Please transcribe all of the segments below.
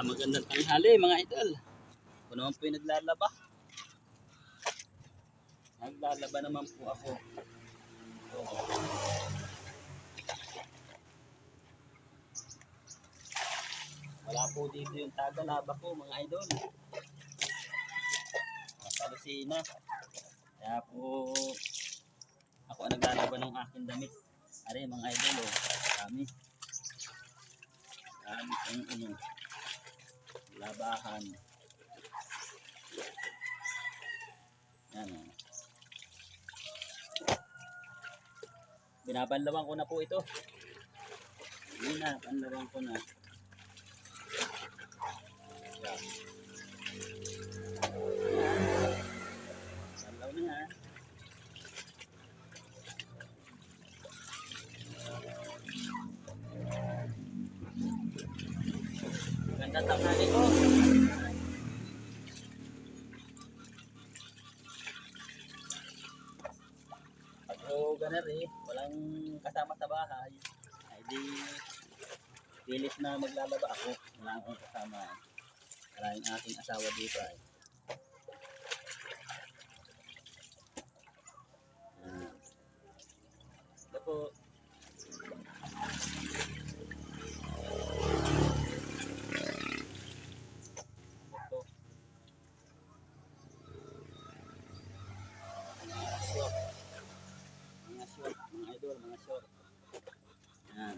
Magandang tanghali mga idol. Ako naman po yung naglalaba. Naglalaba naman po ako. So, wala po dito yung tagalaba ko mga idol. Nasa Lucena. Kaya po ako ang naglalaba ng aking damit. Ari mga idol, oh, kami. Kami ang labahan. Yan, oh. Binabanlawan ko na po ito. Hindi na, banlawan ko na. Yan. Banlaw na yan. Ganda tanghali ko. Pag ganar walang kasama sa bahay. Ay di pilit na maglalaba ako. Wala akong kasama. Wala yung aking asawa dito ay. Ito po. Mga idol, mga short. Yan.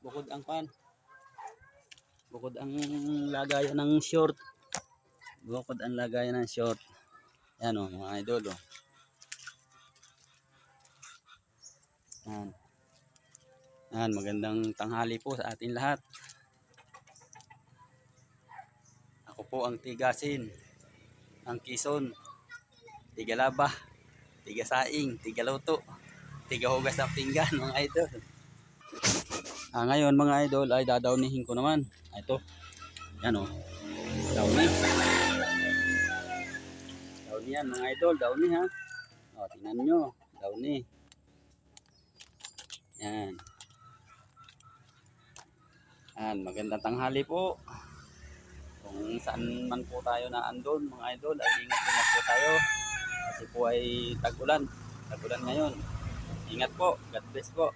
Bukod ang pan. Bukod ang lagayan ng short. Bukod ang lagayan ng short. Yan o, mga idol o. Yan. Yan, magandang tanghali po sa atin lahat. Ako po ang tigasin ng Quezon. Tigalaba, tigasaing, tigaluto, tigahugas ng pinggan mga idol. Ngayon mga idol ay dadawnihin ko naman. Ito. Yan o. Downy. Downy yan mga idol. Downy ha. O, tingnan nyo. Downy. Yan. Yan. Magandang tanghali po. Kung saan man po tayo na andon mga idol ay ingat po tayo. Kasi po ay tag-ulan. Tag-ulan ngayon. Ingat po. God bless po.